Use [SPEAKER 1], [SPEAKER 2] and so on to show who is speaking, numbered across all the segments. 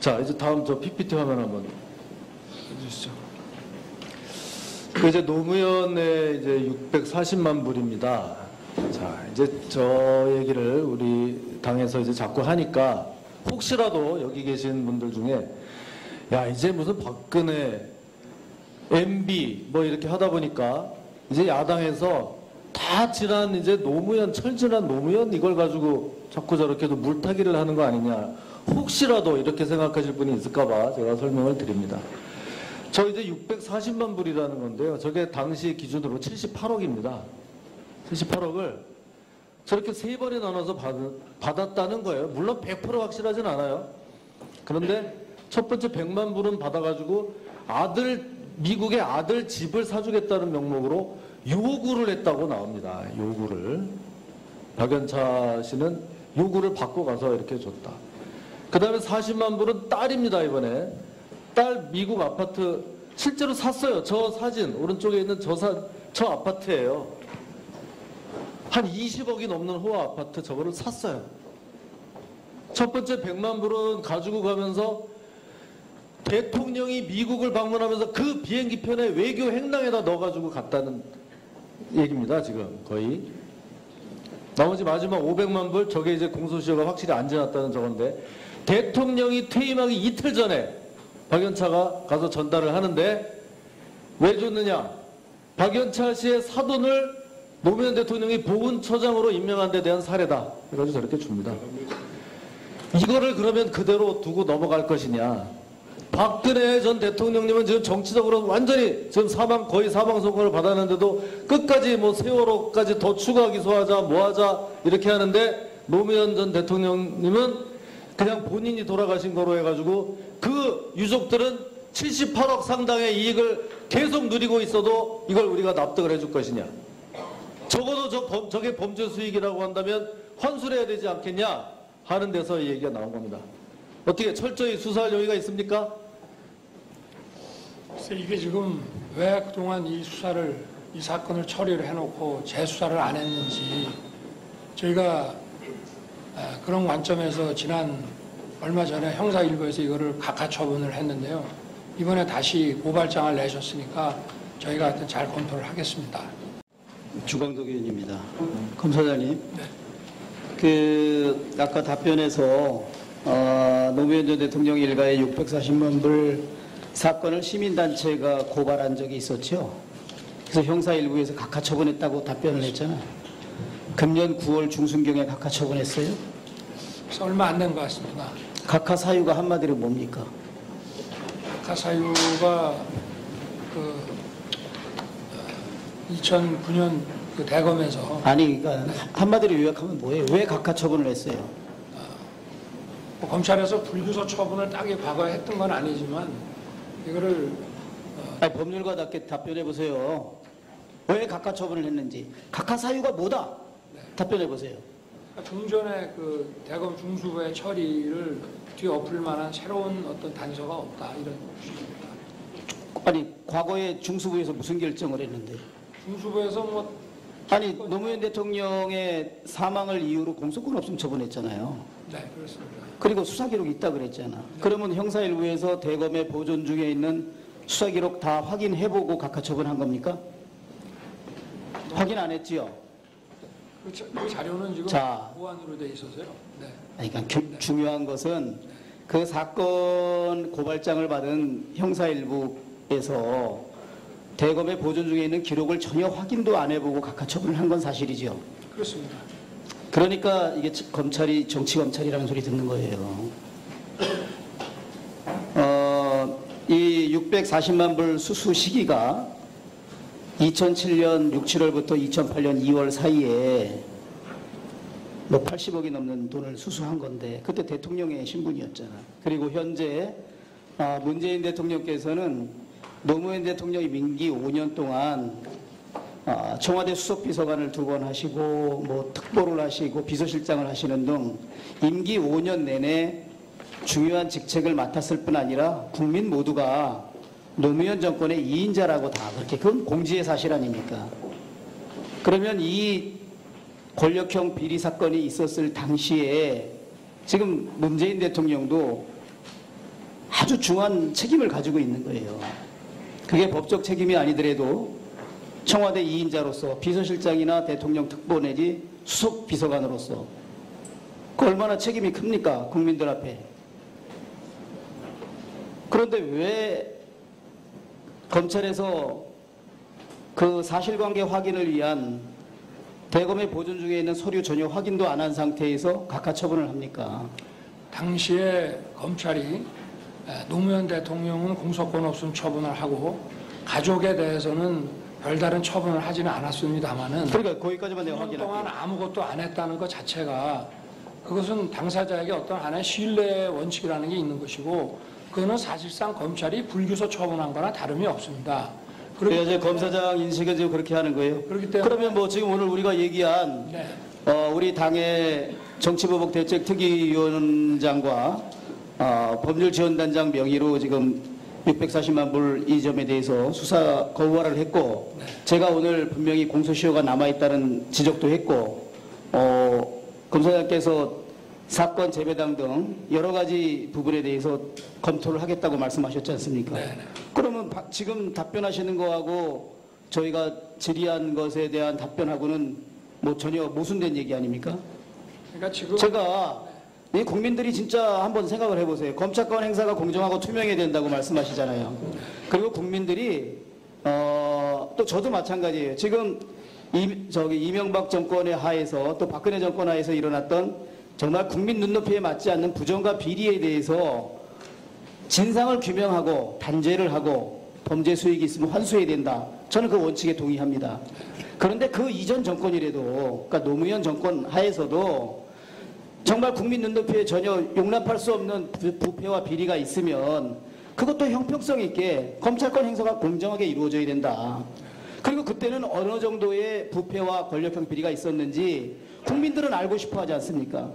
[SPEAKER 1] 자, 이제 다음 저 PPT 화면 한번 해주시죠. 이제 노무현의 이제 640만 불입니다. 자, 이제 저 얘기를 우리 당에서 이제 자꾸 하니까 혹시라도 여기 계신 분들 중에 야, 이제 무슨 박근혜, MB 뭐 이렇게 하다 보니까 이제 야당에서 다 지난 이제 노무현, 철지난 노무현 이걸 가지고 자꾸 저렇게도 물타기를 하는 거 아니냐. 혹시라도 이렇게 생각하실 분이 있을까봐 제가 설명을 드립니다. 저 이제 640만 불이라는 건데요. 저게 당시 기준으로 78억입니다. 78억을 저렇게 세 번에 나눠서 받았다는 거예요. 물론 100% 확실하진 않아요. 그런데 첫 번째 100만 불은 받아가지고 미국의 아들 집을 사주겠다는 명목으로 요구를 했다고 나옵니다. 요구를. 박연차 씨는 요구를 받고 가서 이렇게 줬다. 그 다음에 40만 불은 딸입니다. 이번에. 딸 미국 아파트 실제로 샀어요. 저 사진 오른쪽에 있는 저 아파트예요. 한 20억이 넘는 호화 아파트 저거를 샀어요. 첫 번째 100만 불은 가지고 가면서 대통령이 미국을 방문하면서 그 비행기편에 외교 행랑에다 넣어가지고 갔다는 얘기입니다. 지금 거의. 나머지 마지막 500만 불 저게 이제 공소시효가 확실히 안 지났다는 저건데 대통령이 퇴임하기 이틀 전에 박연차가 가서 전달을 하는데 왜 줬느냐? 박연차 씨의 사돈을 노무현 대통령이 보훈처장으로 임명한 데 대한 사례다. 그래가지고 저렇게 줍니다. 이거를 그러면 그대로 두고 넘어갈 것이냐? 박근혜 전 대통령님은 지금 정치적으로 완전히 지금 거의 사망 선고를 받았는데도 끝까지 뭐 세월호까지 더 추가 기소하자 뭐하자 이렇게 하는데 노무현 전 대통령님은 그냥 본인이 돌아가신 거로 해가지고 그 유족들은 78억 상당의 이익을 계속 누리고 있어도 이걸 우리가 납득을 해줄 것이냐. 적어도 저게 범죄 수익이라고 한다면 환수를 해야 되지 않겠냐 하는 데서 이 얘기가 나온 겁니다. 어떻게 철저히 수사할 여유가 있습니까?
[SPEAKER 2] 글쎄 이게 지금 왜 그동안 이 사건을 처리를 해놓고 재수사를 안 했는지 저희가 그런 관점에서 얼마 전에 형사일부에서 이거를 각하처분을 했는데요. 이번에 다시 고발장을 내셨으니까 저희가 하여튼 잘 검토를 하겠습니다.
[SPEAKER 3] 주광덕 의원입니다. 검사장님, 아까 답변에서 노무현 전 대통령 일가의 640만 불 사건을 시민단체가 고발한 적이 있었죠. 그래서 형사일부에서 각하처분했다고 답변을 했잖아요. 금년 9월 중순경에 각하처분했어요.
[SPEAKER 2] 그래서 얼마 안 된 것 같습니다.
[SPEAKER 3] 각하 사유가 한마디로 뭡니까?
[SPEAKER 2] 각하 사유가 2009년 그 대검에서
[SPEAKER 3] 그러니까 한마디로 요약하면 뭐예요? 왜 각하처분을 했어요?
[SPEAKER 2] 검찰에서 불구속 처분을 딱히 과거에 했던 건 아니지만 이거를
[SPEAKER 3] 법률가답게 답변해 보세요. 왜 각하처분을 했는지. 각하 사유가 뭐다? 답변해 보세요.
[SPEAKER 2] 종전에 그 대검 중수부의 처리를 뒤엎을 만한 새로운 어떤 단서가 없다 이런 취지입니다.
[SPEAKER 3] 아니 과거에 중수부에서 무슨 결정을 했는데?
[SPEAKER 2] 중수부에서
[SPEAKER 3] 노무현 대통령의 사망을 이유로 공소권 없음 처분했잖아요.
[SPEAKER 2] 네, 그렇습니다.
[SPEAKER 3] 그리고 수사 기록이 있다 그랬잖아. 네. 그러면 형사일부에서 대검에 보존 중에 있는 수사 기록 다 확인해보고 각하 처분한 겁니까? 확인 안 했지요?
[SPEAKER 2] 그 자료는 지금 보안으로 돼 있어서요. 네.
[SPEAKER 3] 그러니까 중요한 것은 그 사건 고발장을 받은 형사일부에서 대검에 보존 중에 있는 기록을 전혀 확인도 안 해보고 각하 처분을 한 건 사실이죠.
[SPEAKER 2] 그렇습니다.
[SPEAKER 3] 그러니까 이게 검찰이 정치검찰이라는 소리 듣는 거예요. 이 640만 불 수수 시기가 2007년 6, 7월부터 2008년 2월 사이에 뭐 80억이 넘는 돈을 수수한 건데 그때 대통령의 신분이었잖아. 그리고 현재 문재인 대통령께서는 노무현 대통령이 임기 5년 동안 청와대 수석비서관을 2번 하시고 뭐 특보를 하시고 비서실장을 하시는 등 임기 5년 내내 중요한 직책을 맡았을 뿐 아니라 국민 모두가 노무현 정권의 2인자라고 다 그렇게 그건 공지의 사실 아닙니까? 그러면 이 권력형 비리 사건이 있었을 당시에 지금 문재인 대통령도 아주 중한 책임을 가지고 있는 거예요. 그게 법적 책임이 아니더라도 청와대 2인자로서 비서실장이나 대통령 특보 내지 수석 비서관으로서 그 얼마나 책임이 큽니까? 국민들 앞에. 그런데 왜 검찰에서 그 사실관계 확인을 위한 대검의 보존 중에 있는 서류 전혀 확인도 안 한 상태에서 각하 처분을 합니까?
[SPEAKER 2] 당시에 검찰이 노무현 대통령은 공소권 없음 처분을 하고 가족에 대해서는 별다른 처분을 하지는 않았습니다만은
[SPEAKER 3] 그러니까 거기까지만 내가
[SPEAKER 2] 5년
[SPEAKER 3] 확인할게요.
[SPEAKER 2] 동안 아무것도 안 했다는 것 자체가 그것은 당사자에게 어떤 하나의 신뢰의 원칙이라는 게 있는 것이고 그거는 사실상 검찰이 불기소 처분한 거나 다름이 없습니다.
[SPEAKER 3] 그래서 이제 검사장 인식은 지금 그렇게 하는 거예요.
[SPEAKER 2] 그렇기 때문에
[SPEAKER 3] 그러면 뭐 지금 오늘 우리가 얘기한
[SPEAKER 2] 네.
[SPEAKER 3] 우리 당의 정치보복대책특위위원장과 법률지원단장 명의로 지금 640만 불 이 점에 대해서 수사 거부화를 했고 제가 오늘 분명히 공소시효가 남아있다는 지적도 했고 검사장께서 사건 재배당 등 여러 가지 부분에 대해서 검토를 하겠다고 말씀하셨지 않습니까?
[SPEAKER 2] 네.
[SPEAKER 3] 그러면 지금 답변하시는 거하고 저희가 질의한 것에 대한 답변하고는 뭐 전혀 모순된 얘기 아닙니까?
[SPEAKER 2] 그러니까 지금
[SPEAKER 3] 제가 이 국민들이 진짜 한번 생각을 해보세요. 검찰권 행사가 공정하고 투명해야 된다고 말씀하시잖아요. 그리고 국민들이 또 저도 마찬가지예요. 지금 이명박 정권의 하에서 또 박근혜 정권 하에서 일어났던 정말 국민 눈높이에 맞지 않는 부정과 비리에 대해서 진상을 규명하고 단죄를 하고 범죄 수익이 있으면 환수해야 된다. 저는 그 원칙에 동의합니다. 그런데 그 이전 정권이라도 그러니까 노무현 정권 하에서도 정말 국민 눈높이에 전혀 용납할 수 없는 부패와 비리가 있으면 그것도 형평성 있게 검찰권 행사가 공정하게 이루어져야 된다. 그리고 그때는 어느 정도의 부패와 권력형 비리가 있었는지 국민들은 알고 싶어 하지 않습니까?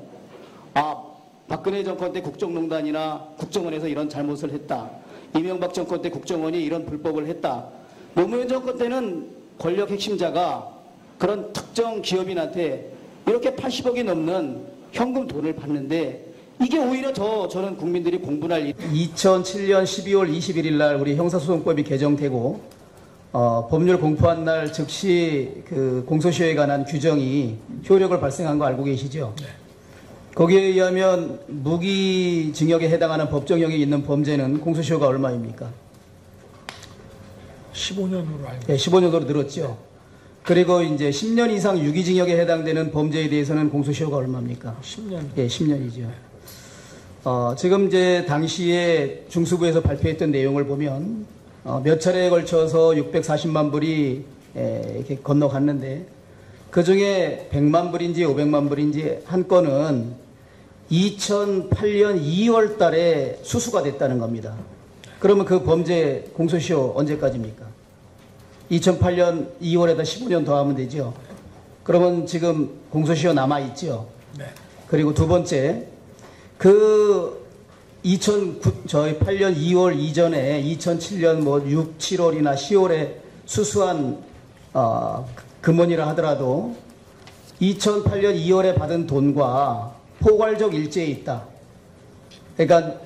[SPEAKER 3] 박근혜 정권 때 국정농단이나 국정원에서 이런 잘못을 했다. 이명박 정권 때 국정원이 이런 불법을 했다. 노무현 정권 때는 권력 핵심자가 그런 특정 기업인한테 이렇게 80억이 넘는 현금 돈을 받는데 이게 오히려 더 저는 국민들이 공분할 일. 2007년 12월 21일 날 우리 형사소송법이 개정되고 법률 공포한 날 즉시 그 공소시효에 관한 규정이 효력을 발생한 거 알고 계시죠? 네. 거기에 의하면 무기징역에 해당하는 법정형이 있는 범죄는 공소시효가 얼마입니까?
[SPEAKER 2] 15년으로 알고
[SPEAKER 3] 네, 15년으로 늘었죠. 그리고 이제 10년 이상 유기징역에 해당되는 범죄에 대해서는 공소시효가 얼마입니까?
[SPEAKER 2] 10년.
[SPEAKER 3] 예, 10년이죠. 지금 이제 당시에 중수부에서 발표했던 내용을 보면 몇 차례에 걸쳐서 640만 불이 이렇게 건너갔는데 그 중에 100만 불인지 500만 불인지 한 건은 2008년 2월 달에 수수가 됐다는 겁니다. 그러면 그 범죄 공소시효 언제까지입니까? 2008년 2월에다 15년 더하면 되죠. 그러면 지금 공소시효 남아있죠.
[SPEAKER 2] 네.
[SPEAKER 3] 그리고 두 번째, 그 2008년 2월 이전에 2007년 뭐 6, 7월이나 10월에 수수한 금원이라 하더라도 2008년 2월에 받은 돈과 포괄적 일제에 있다. 그러니까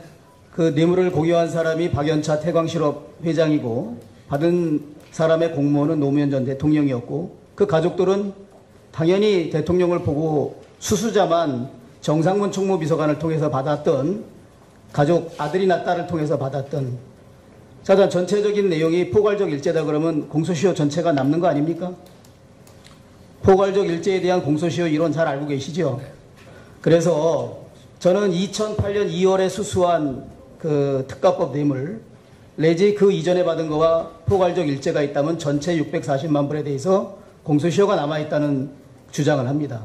[SPEAKER 3] 그 뇌물을 공유한 사람이 박연차 태광실업 회장이고 받은 사람의 공무원은 노무현 전 대통령이었고 그 가족들은 당연히 대통령을 보고 수수자만 정상문 총무비서관을 통해서 받았던 가족 아들이나 딸을 통해서 받았던 자 전체적인 내용이 포괄적 일제다 그러면 공소시효 전체가 남는 거 아닙니까? 포괄적 일제에 대한 공소시효 이론 잘 알고 계시죠? 그래서 저는 2008년 2월에 수수한 그 특가법 뇌물 내지 그 이전에 받은 거와 포괄적 일제가 있다면 전체 640만 불에 대해서 공소시효가 남아있다는 주장을 합니다.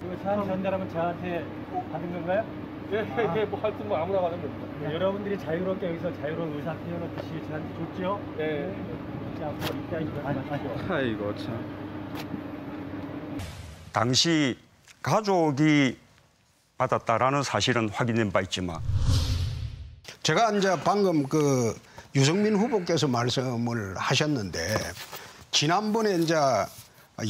[SPEAKER 4] 그 사안 전달하면 저한테 받은 건가요?
[SPEAKER 5] 예, 뭐 할 때 뭐 아무나 받으면 됩니다.
[SPEAKER 4] 네, 여러분들이 자유롭게 여기서 자유로운 의사 표현했듯이 저한테 줬죠?
[SPEAKER 5] 예.
[SPEAKER 4] 자, 앞으로 입장이 하시죠.
[SPEAKER 5] 아이고 참.
[SPEAKER 6] 당시 가족이 받았다라는 사실은 확인된 바 있지만
[SPEAKER 7] 제가 이제 방금 그 유승민 후보께서 말씀을 하셨는데 지난번에 이제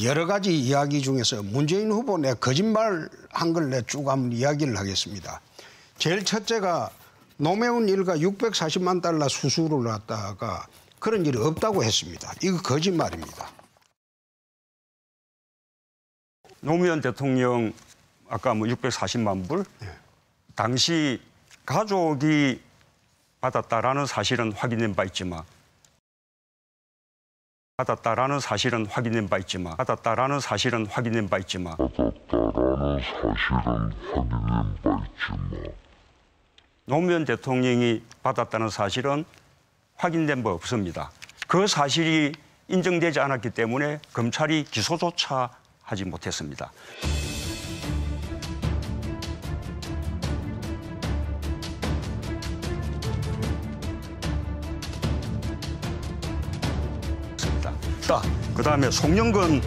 [SPEAKER 7] 여러 가지 이야기 중에서 문재인 후보 내 거짓말 한 걸 내 쭉 한번 이야기를 하겠습니다. 제일 첫째가 노무현 일가 640만 달러 수수를 갖다가 그런 일이 없다고 했습니다. 이거 거짓말입니다.
[SPEAKER 6] 노무현 대통령 아까 뭐 640만 불 당시 가족이 받았다라는 사실은 확인된 바 있지만 받았다라는 사실은 확인된 바 있지만 노무현 대통령이 받았다는 사실은 확인된 바 없습니다. 그 사실이 인정되지 않았기 때문에 검찰이 기소조차 하지 못했습니다. 그다음에 송영건